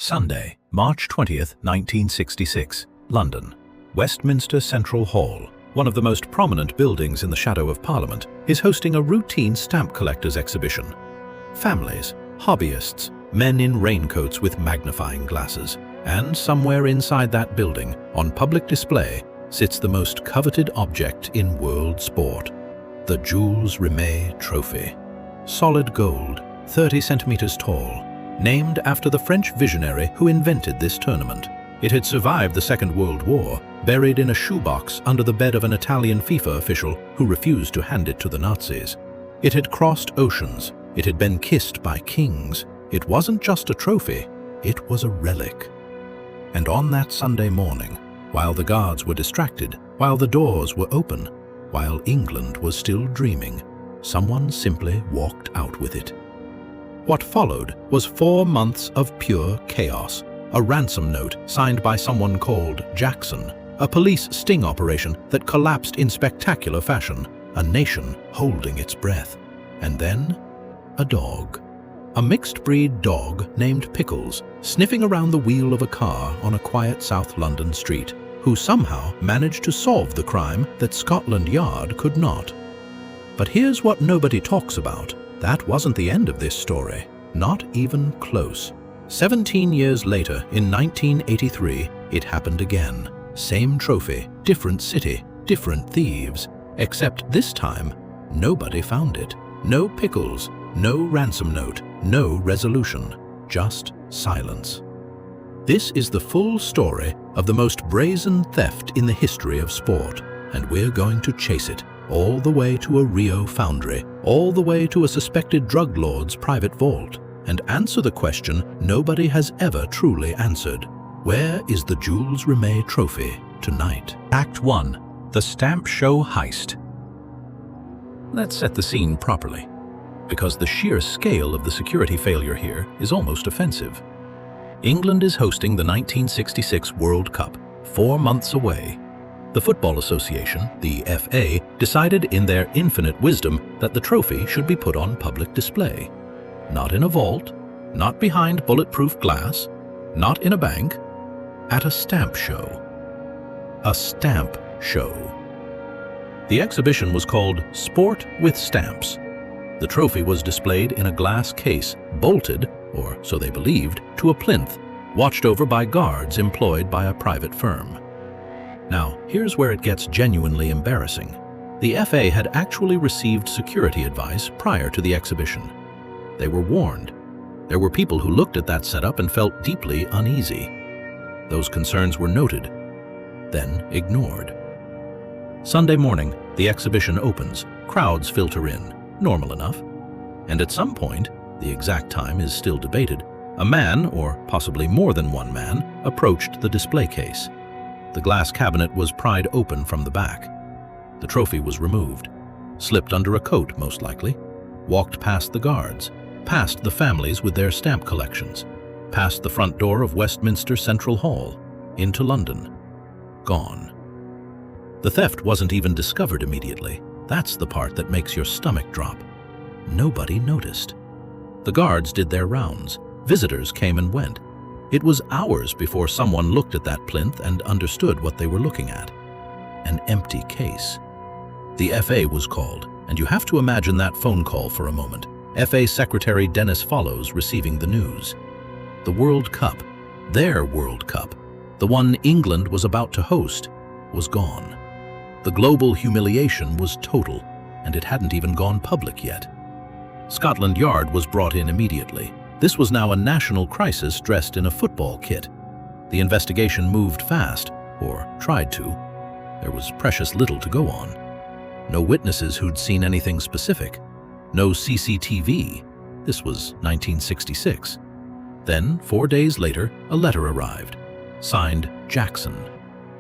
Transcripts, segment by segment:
Sunday, March 20th, 1966, London. Westminster Central Hall, one of the most prominent buildings in the shadow of Parliament, is hosting a routine stamp collectors exhibition. Families, hobbyists, men in raincoats with magnifying glasses, and somewhere inside that building, on public display, sits the most coveted object in world sport, the Jules Rimet Trophy. Solid gold, 30 centimeters tall, named after the French visionary who invented this tournament. It had survived the Second World War, buried in a shoebox under the bed of an Italian FIFA official who refused to hand it to the Nazis. It had crossed oceans. It had been kissed by kings. It wasn't just a trophy, it was a relic. And on that Sunday morning, while the guards were distracted, while the doors were open, while England was still dreaming, someone simply walked out with it. What followed was 4 months of pure chaos, a ransom note signed by someone called Jackson, a police sting operation that collapsed in spectacular fashion, a nation holding its breath. And then, a dog. A mixed-breed dog named Pickles, sniffing around the wheel of a car on a quiet South London street, who somehow managed to solve the crime that Scotland Yard could not. But here's what nobody talks about. That wasn't the end of this story, not even close. 17 years later, in 1983, it happened again. Same trophy, different city, different thieves. Except this time, nobody found it. No Pickles, no ransom note, no resolution, just silence. This is the full story of the most brazen theft in the history of sport, and we're going to chase it all the way to a Rio foundry, all the way to a suspected drug lord's private vault, and answer the question nobody has ever truly answered. Where is the Jules Rimet Trophy tonight? Act 1. The Stamp Show Heist. Let's set the scene properly, because the sheer scale of the security failure here is almost offensive. England is hosting the 1966 World Cup, 4 months away. The Football Association, the FA, decided in their infinite wisdom that the trophy should be put on public display. Not in a vault, not behind bulletproof glass, not in a bank, at a stamp show. A stamp show. The exhibition was called Sport with Stamps. The trophy was displayed in a glass case, bolted, or so they believed, to a plinth, watched over by guards employed by a private firm. Now, here's where it gets genuinely embarrassing. The FA had actually received security advice prior to the exhibition. They were warned. There were people who looked at that setup and felt deeply uneasy. Those concerns were noted, then ignored. Sunday morning, the exhibition opens. Crowds filter in, normal enough. And at some point, the exact time is still debated, a man, or possibly more than one man, approached the display case. The glass cabinet was pried open from the back. The trophy was removed, slipped under a coat most likely, walked past the guards, past the families with their stamp collections, past the front door of Westminster Central Hall, into London. Gone. The theft wasn't even discovered immediately. That's the part that makes your stomach drop. Nobody noticed. The guards did their rounds. Visitors came and went. It was hours before someone looked at that plinth and understood what they were looking at. An empty case. The FA was called, and you have to imagine that phone call for a moment. FA Secretary Dennis Follows receiving the news. The World Cup, their World Cup, the one England was about to host, was gone. The global humiliation was total, and it hadn't even gone public yet. Scotland Yard was brought in immediately. This was now a national crisis dressed in a football kit. The investigation moved fast, or tried to. There was precious little to go on. No witnesses who'd seen anything specific. No CCTV. This was 1966. Then, 4 days later, a letter arrived, signed Jackson.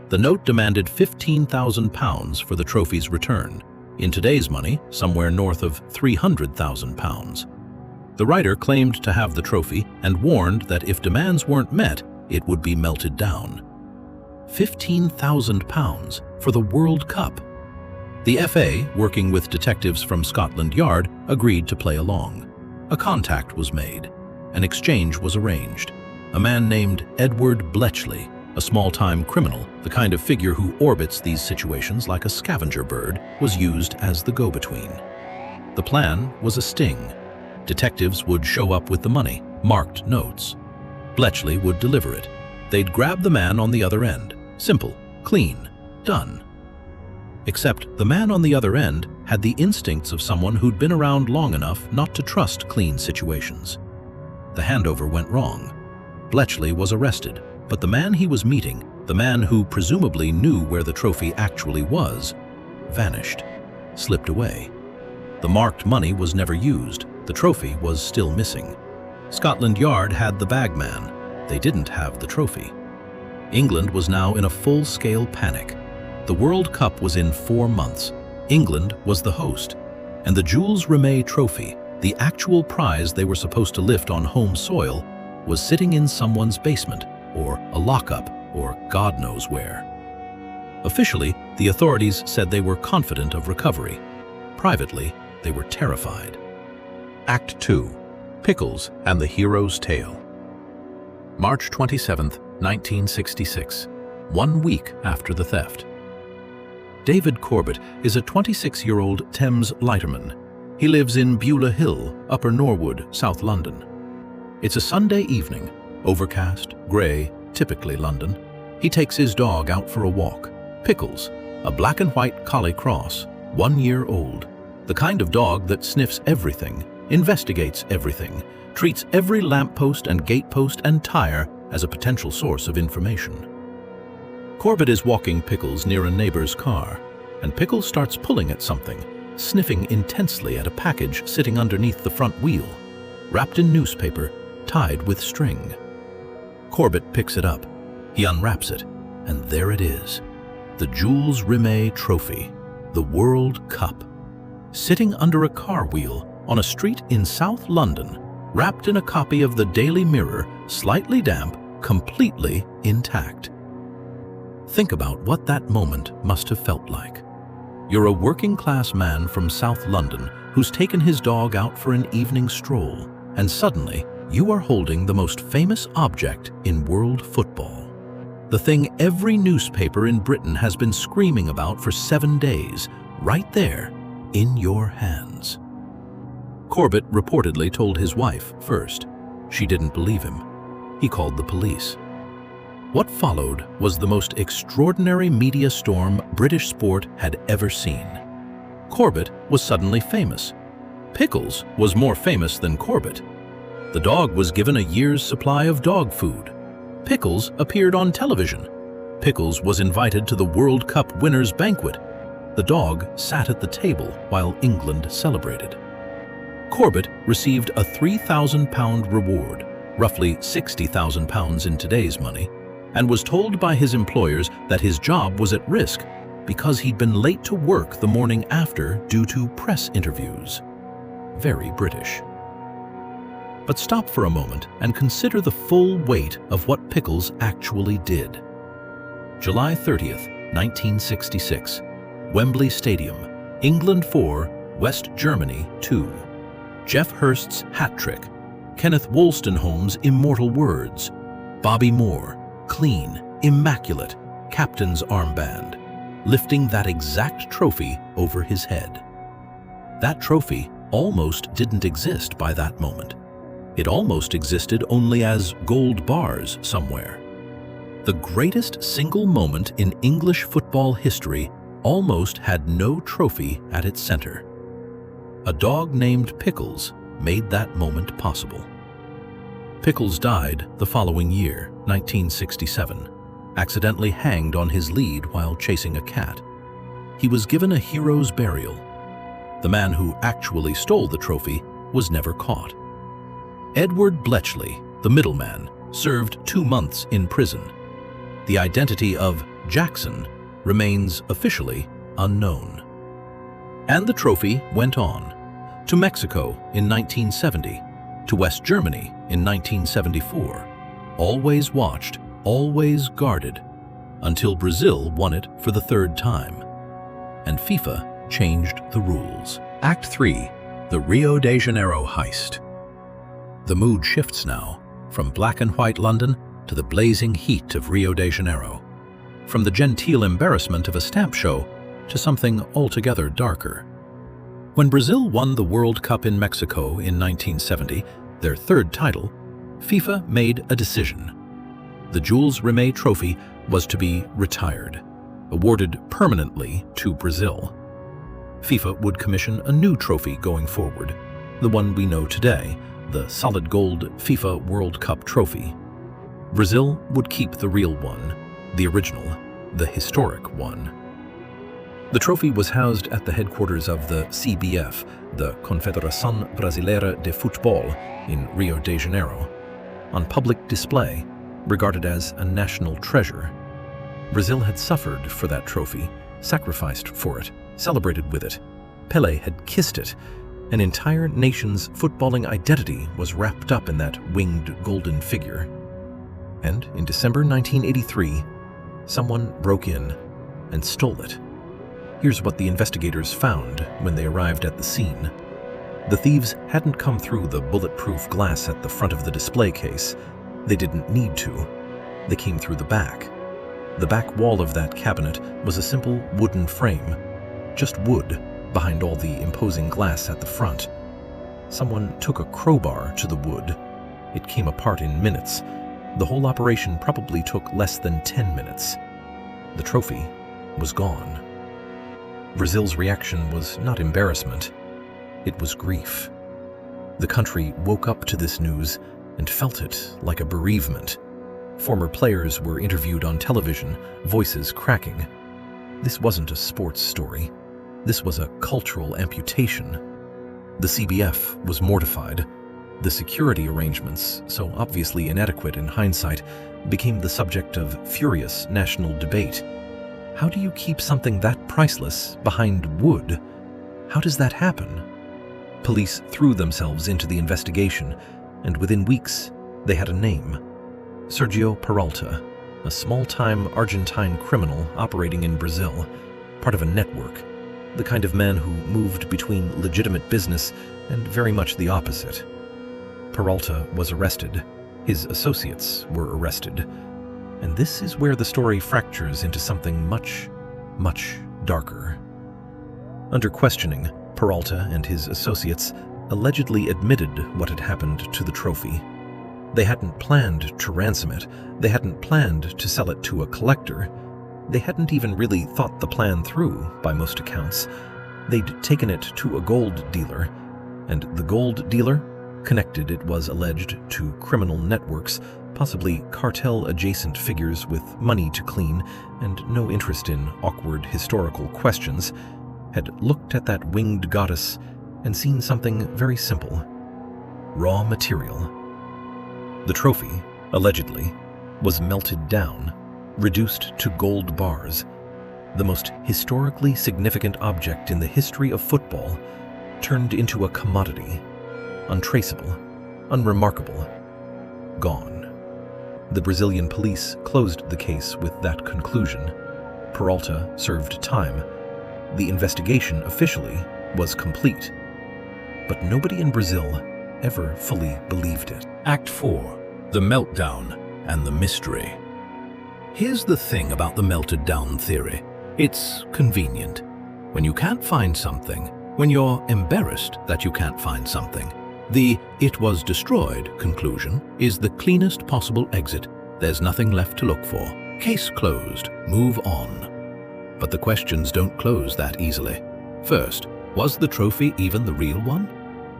The note demanded £15,000 for the trophy's return. In today's money, somewhere north of £300,000. The writer claimed to have the trophy and warned that if demands weren't met, it would be melted down. £15,000 for the World Cup. The FA, working with detectives from Scotland Yard, agreed to play along. A contact was made. An exchange was arranged. a man named Edward Bletchley, a small-time criminal, the kind of figure who orbits these situations like a scavenger bird, was used as the go-between. The plan was a sting. Detectives would show up with the money, marked notes. Bletchley would deliver it. They'd grab the man on the other end. Simple, clean, done. Except the man on the other end had the instincts of someone who'd been around long enough not to trust clean situations. The handover went wrong. Bletchley was arrested, but the man he was meeting, the man who presumably knew where the trophy actually was, vanished, slipped away. The marked money was never used. The trophy was still missing. Scotland Yard had the bagman. They didn't have the trophy. England was now in a full-scale panic. The World Cup was in 4 months. England was the host. And the Jules Rimet Trophy, the actual prize they were supposed to lift on home soil, was sitting in someone's basement, or a lockup, or God knows where. Officially, the authorities said they were confident of recovery. Privately, they were terrified. Act 2. Pickles and the Hero's Tale. March 27, 1966, 1 week after the theft. David Corbett is a 26-year-old Thames lighterman. He lives in Beulah Hill, Upper Norwood, South London. It's a Sunday evening, overcast, grey, typically London. He takes his dog out for a walk. Pickles, a black and white collie cross, 1 year old. The kind of dog that sniffs everything, investigates everything, treats every lamppost and gatepost and tire as a potential source of information. Corbett is walking Pickles near a neighbor's car, and Pickles starts pulling at something, sniffing intensely at a package sitting underneath the front wheel, wrapped in newspaper, tied with string. Corbett picks it up. He unwraps it, and there it is. The Jules Rimet Trophy, the World Cup, sitting under a car wheel on a street in South London, wrapped in a copy of the Daily Mirror, slightly damp, completely intact. Think about what that moment must have felt like. You're a working-class man from South London who's taken his dog out for an evening stroll, and suddenly you are holding the most famous object in world football. The thing every newspaper in Britain has been screaming about for 7 days, right there, in your hands. Corbett reportedly told his wife first. She didn't believe him. He called the police. What followed was the most extraordinary media storm British sport had ever seen. Corbett was suddenly famous. Pickles was more famous than Corbett. The dog was given a year's supply of dog food. Pickles appeared on television. Pickles was invited to the World Cup winners' banquet. The dog sat at the table while England celebrated. Corbett received a £3,000 reward, roughly £60,000 in today's money, and was told by his employers that his job was at risk because he'd been late to work the morning after due to press interviews. Very British. But stop for a moment and consider the full weight of what Pickles actually did. July 30th, 1966, Wembley Stadium, England 4, West Germany 2. Geoff Hurst's hat trick, Kenneth Wolstenholme's immortal words, Bobby Moore, clean, immaculate, captain's armband, lifting that exact trophy over his head. That trophy almost didn't exist by that moment. It almost existed only as gold bars somewhere. The greatest single moment in English football history almost had no trophy at its center. A dog named Pickles made that moment possible. Pickles died the following year, 1967, accidentally hanged on his lead while chasing a cat. He was given a hero's burial. The man who actually stole the trophy was never caught. Edward Bletchley, the middleman, served 2 months in prison. The identity of Jackson remains officially unknown. And the trophy went on to Mexico in 1970, to West Germany in 1974, always watched, always guarded, until Brazil won it for the 3rd time. And FIFA changed the rules. Act 3, the Rio de Janeiro heist. The mood shifts now. from black and white London to the blazing heat of Rio de Janeiro, from the genteel embarrassment of a stamp show to something altogether darker. When Brazil won the World Cup in Mexico in 1970, their third title, FIFA made a decision. The Jules Rimet Trophy was to be retired, awarded permanently to Brazil. FIFA would commission a new trophy going forward, the one we know today, the solid gold FIFA World Cup trophy. Brazil would keep the real one, the original, the historic one. The trophy was housed at the headquarters of the CBF, the Confederação Brasileira de Futebol, in Rio de Janeiro, on public display, regarded as a national treasure. Brazil had suffered for that trophy, sacrificed for it, celebrated with it. Pelé had kissed it. An entire nation's footballing identity was wrapped up in that winged golden figure. And in December 1983, someone broke in and stole it. Here's what the investigators found when they arrived at the scene. The thieves hadn't come through the bulletproof glass at the front of the display case. They didn't need to. They came through the back. The back wall of that cabinet was a simple wooden frame, just wood behind all the imposing glass at the front. Someone took a crowbar to the wood. It came apart in minutes. The whole operation probably took less than 10 minutes. The trophy was gone. Brazil's reaction was not embarrassment. It was grief. The country woke up to this news and felt it like a bereavement. Former players were interviewed on television, voices cracking. This wasn't a sports story. This was a cultural amputation. The CBF was mortified. The security arrangements, so obviously inadequate in hindsight, became the subject of furious national debate. How do you keep something that priceless behind wood? How does that happen? Police threw themselves into the investigation, and within weeks, they had a name. Sergio Peralta, a small-time Argentine criminal operating in Brazil, part of a network, the kind of man who moved between legitimate business and very much the opposite. Peralta was arrested. His associates were arrested. And this is where the story fractures into something much, much darker. Under questioning, Peralta and his associates allegedly admitted what had happened to the trophy. They hadn't planned to ransom it. They hadn't planned to sell it to a collector. They hadn't even really thought the plan through, by most accounts. They'd taken it to a gold dealer, and the gold dealer connected, it was alleged, to criminal networks, possibly cartel-adjacent figures with money to clean and no interest in awkward historical questions, had looked at that winged goddess and seen something very simple: raw material. The trophy, allegedly, was melted down, reduced to gold bars. The most historically significant object in the history of football turned into a commodity, untraceable, unremarkable, gone. The Brazilian police closed the case with that conclusion. Peralta served time. The investigation officially was complete. But nobody in Brazil ever fully believed it. Act 4. The Meltdown and the Mystery. Here's the thing about the melted down theory. It's convenient. When you can't find something, when you're embarrassed that you can't find something, the "it was destroyed" conclusion is the cleanest possible exit. There's nothing left to look for. Case closed. Move on. But the questions don't close that easily. First, was the trophy even the real one?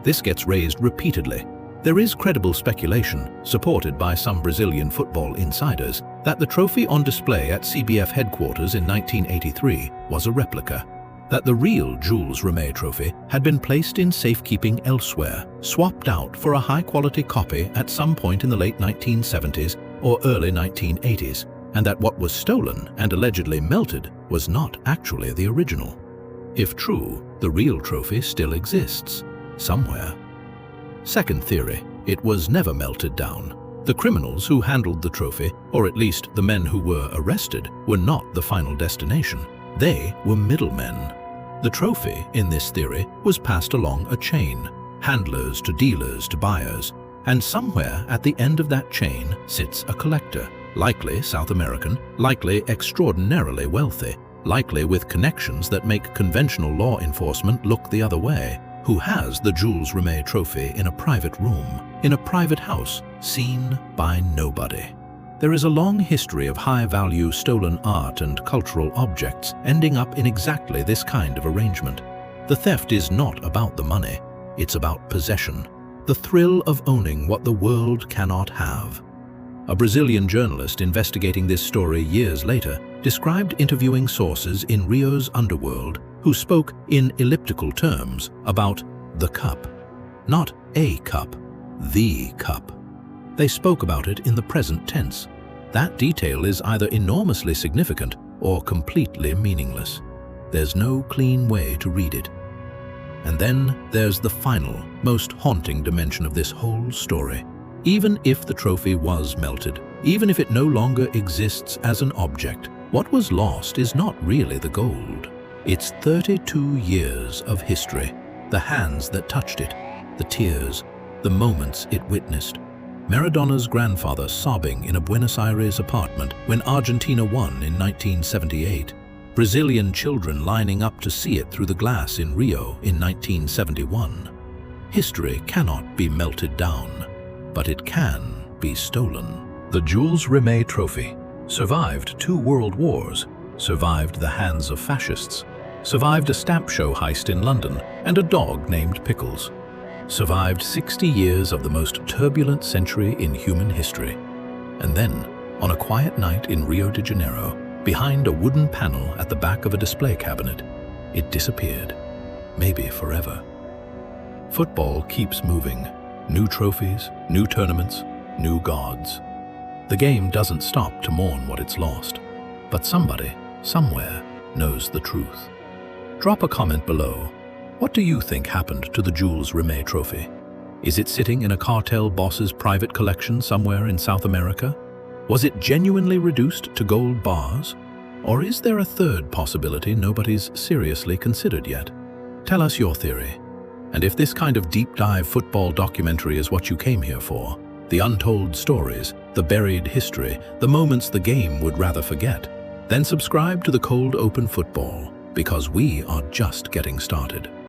This gets raised repeatedly. There is credible speculation, supported by some Brazilian football insiders, that the trophy on display at CBF headquarters in 1983 was a replica, that the real Jules Rimet Trophy had been placed in safekeeping elsewhere, swapped out for a high-quality copy at some point in the late 1970s or early 1980s, and that what was stolen and allegedly melted was not actually the original. If true, the real trophy still exists, somewhere. Second theory, it was never melted down. The criminals who handled the trophy, or at least the men who were arrested, were not the final destination. They were middlemen. The trophy, in this theory, was passed along a chain, handlers to dealers to buyers, And somewhere at the end of that chain sits a collector, likely South American, likely extraordinarily wealthy, likely with connections that make conventional law enforcement look the other way, who has the Jules Rimet Trophy in a private room, in a private house, seen by nobody. There is a long history of high-value stolen art and cultural objects ending up in exactly this kind of arrangement. The theft is not about the money, it's about possession, the thrill of owning what the world cannot have. A Brazilian journalist investigating this story years later described interviewing sources in Rio's underworld who spoke in elliptical terms about the cup. Not a cup, the cup. They spoke about it in the present tense. That detail is either enormously significant or completely meaningless. There's no clean way to read it. And then there's the final, most haunting dimension of this whole story. Even if the trophy was melted, even if it no longer exists as an object, what was lost is not really the gold. It's 32 years of history, the hands that touched it, the tears, the moments it witnessed. Maradona's grandfather sobbing in a Buenos Aires apartment when Argentina won in 1978. Brazilian children lining up to see it through the glass in Rio in 1971. History cannot be melted down, but it can be stolen. The Jules Rimet Trophy survived 2 world wars, survived the hands of fascists, survived a stamp show heist in London and a dog named Pickles, survived 60 years of the most turbulent century in human history. And then, on a quiet night in Rio de Janeiro, behind a wooden panel at the back of a display cabinet, it disappeared, maybe forever. Football keeps moving. New trophies, new tournaments, new gods. The game doesn't stop to mourn what it's lost, but somebody, somewhere, knows the truth. Drop a comment below. What do you think happened to the Jules Rimet Trophy? Is it sitting in a cartel boss's private collection somewhere in South America? Was it genuinely reduced to gold bars? Or is there a third possibility nobody's seriously considered yet? Tell us your theory. And if this kind of deep dive football documentary is what you came here for, the untold stories, the buried history, the moments the game would rather forget, then subscribe to the Cold Open Football, because we are just getting started.